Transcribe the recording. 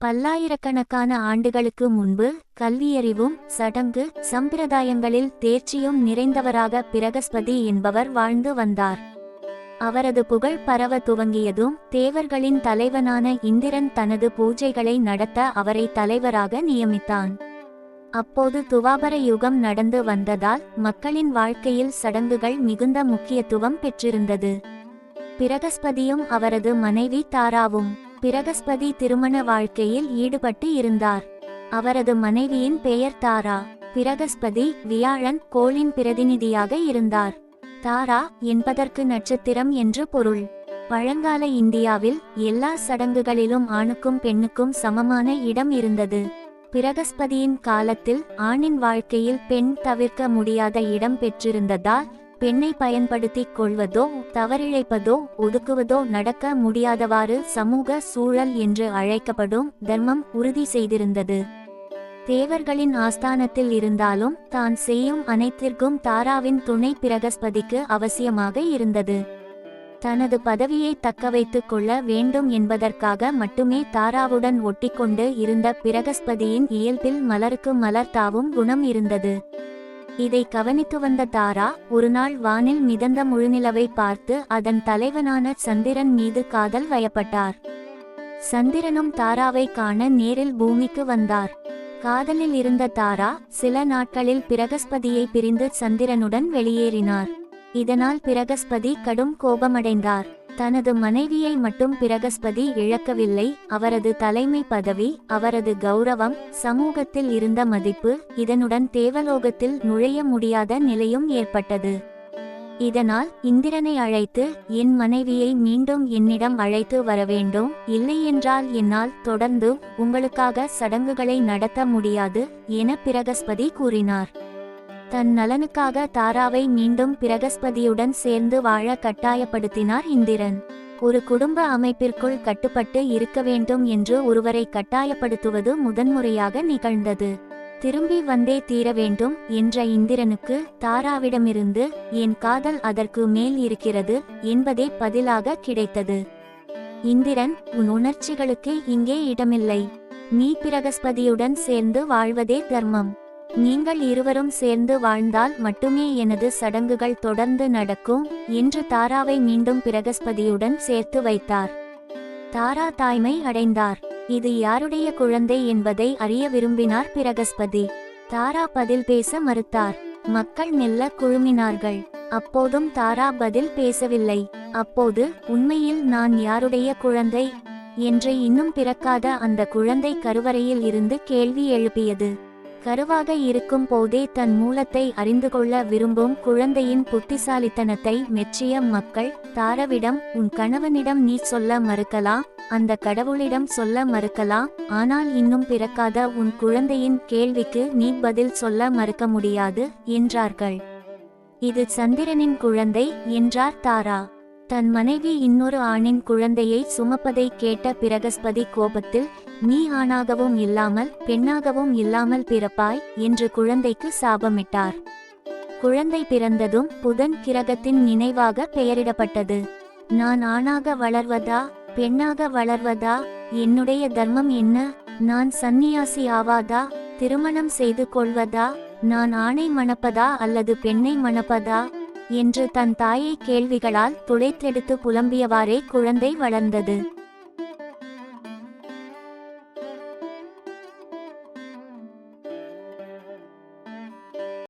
பல்லாயிரக்கணக்கான ஆண்டுகளுக்கு முன்பு கல்வியறிவும் சடங்கு சம்பிரதாயங்களில் தேர்ச்சியும் நிறைந்தவராக பிரகஸ்பதி என்பவர் வாழ்ந்து வந்தார். அவரது புகழ் பரவ துவங்கியதும் தேவர்களின் தலைவனான இந்திரன் தனது பூஜைகளை நடத்த அவரை தலைவராக நியமித்தான். அப்போது துவாபர யுகம் நடந்து வந்ததால் மக்களின் வாழ்க்கையில் சடங்குகள் மிகுந்த முக்கியத்துவம் பெற்றிருந்தது. பிரகஸ்பதியும் அவரது மனைவி தாராவும் பிரகஸ்பதி திருமண வாழ்க்கையில் ஈடுபட்டு இருந்தார். அவரது மனைவியின் பெயர் தாரா. பிரகஸ்பதி வியாழன் கோளின் பிரதிநிதியாக இருந்தார். தாரா என்பதற்கு நட்சத்திரம் என்று பொருள். பழங்கால இந்தியாவில் எல்லா சடங்குகளிலும் ஆணுக்கும் பெண்ணுக்கும் சமமான இடம் இருந்தது. பிரகஸ்பதியின் காலத்தில் ஆணின் வாழ்க்கையில் பெண் தவிர்க்க முடியாத இடம் பெற்றிருந்ததால் பெண்ணை பயன்படுத்திக் கொள்வதோ தவறிழைப்பதோ ஒதுக்குவதோ நடக்க முடியாதவாறு சமூக சூழல் என்று அழைக்கப்படும் தர்மம் உறுதி செய்திருந்தது. தேவர்களின் ஆஸ்தானத்தில் இருந்தாலும் தான் செய்யும் அனைத்திற்கும் தாராவின் துணை பிரகஸ்பதிக்கு அவசியமாக இருந்தது. தனது பதவியை தக்கவைத்துக் கொள்ள வேண்டும் என்பதற்காக மட்டுமே தாராவுடன் ஒட்டிக்கொண்டு இருந்த பிரகஸ்பதியின் இயல்பில் மலருக்கு மலர் தாவும் குணம் இருந்தது. இதை கவனித்து வந்த தாரா ஒருநாள் வானில் மிதந்த முழுநிலவை பார்த்து அதன் தலைவனான சந்திரன் மீது காதல் வயப்பட்டார். சந்திரனும் தாராவை காண நேரில் பூமிக்கு வந்தார். காதலில் இருந்த தாரா சில நாட்களில் பிரகஸ்பதியை பிரிந்து சந்திரனுடன் வெளியேறினார். இதனால் பிரகஸ்பதி கடும் கோபமடைந்தார். தனது மனைவியை மட்டும் பிரகஸ்பதி இழக்கவில்லை, அவரது தலைமை பதவி, அவரது கௌரவம், சமூகத்தில் இருந்த மதிப்பு, இதனுடன் தேவலோகத்தில் நுழைய முடியாத நிலையும் ஏற்பட்டது. இதனால் இந்திரனை அழைத்து என் மனைவியை மீண்டும் என்னிடம் அழைத்து வர வேண்டும், இல்லையென்றால் என்னால் தொடர்ந்து உங்களுக்காக சடங்குகளை நடத்த முடியாது என பிரகஸ்பதி கூறினார். தன் நலனுக்காக தாராவை மீண்டும் பிரகஸ்பதியுடன் சேர்ந்து வாழ கட்டாயப்படுத்தினார் இந்திரன். ஒரு குடும்ப அமைப்பிற்குள் கட்டுப்பட்டு இருக்க வேண்டும் என்று ஒருவரை கட்டாயப்படுத்துவது முதன்முறையாக நிகழ்ந்தது. திரும்பி வந்தே தீர வேண்டும் என்ற இந்திரனுக்கு தாராவிடமிருந்து என் காதல் அதற்கு மேல் இருக்கிறது என்பதே பதிலாக கிடைத்தது. இந்திரன், உன் உணர்ச்சிகளுக்கு இங்கே இடமில்லை. நீ பிரகஸ்பதியுடன் சேர்ந்து வாழ்வதே தர்மம். நீங்கள் இருவரும் சேர்ந்து வாழ்ந்தால் மட்டுமே எனது சடங்குகள் தொடர்ந்து நடக்கும் என்று தாராவை மீண்டும் பிரகஸ்பதியுடன் சேர்த்து வைத்தார். தாரா தாய்மை அடைந்தார். இது யாருடைய குழந்தை என்பதை அறிய விரும்பினார் பிரகஸ்பதி. தாரா பதில் பேச மறுத்தார். மக்கள் மெல்ல குழுமினார்கள். அப்போதும் தாரா பதில் பேசவில்லை. அப்போது உண்மையில் நான் யாருடைய குழந்தை என்று இன்னும் பிறக்காத அந்த குழந்தை கருவறையில் இருந்து கேள்வி எழுப்பியது. கருவாக இருக்கும் போதே தன் மூலத்தை அறிந்து கொள்ள விரும்பும் குழந்தையின் புத்திசாலித்தனத்தை மெச்சிய மக்கள் தாராவிடம், உன் கணவனிடம் நீ சொல்ல மறுக்கலாம், அந்த கடவுளிடம் சொல்ல மறுக்கலாம், ஆனால் இன்னும் பிறக்காத உன் குழந்தையின் கேள்விக்கு நீ பதில் சொல்ல மறுக்க முடியாது என்றார்கள். இது சந்திரனின் குழந்தை என்றார் தாரா. தன் மனைவி இன்னொரு ஆணின் குழந்தையை சுமப்பதை கேட்ட பிரகஸ்பதி கோபத்தில், நீ ஆணாகவும் இல்லாமல் பெண்ணாகவும் இல்லாமல் பிறப்பாய் என்று குழந்தைக்கு சாபமிட்டார். குழந்தை பிறந்ததும் புதன் கிரகத்தின் நினைவாக பெயரிடப்பட்டது. நான் ஆணாக வளர்வதா பெண்ணாக வளர்வதா? என்னுடைய தர்மம் என்ன? நான் சந்நியாசி ஆவாதா? திருமணம் செய்து கொள்வதா? நான் ஆணை மணப்பதா அல்லது பெண்ணை மணப்பதா என்று தன் தாயை கேள்விகளால் துளைத்தெடுத்து புலம்பியவாறே குழந்தை வளர்ந்தது.